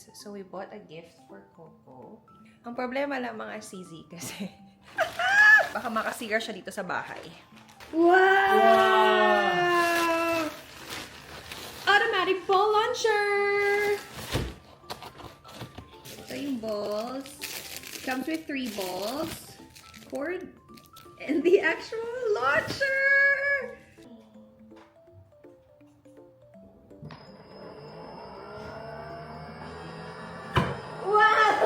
gifts. So we bought a gift for Coco. Ang problema lang mga CZ kasi baka makasira siya dito sa bahay. Wow! Automatic ball launcher! Ito yung balls. Comes with 3 balls, cord, and the actual launcher! Wow!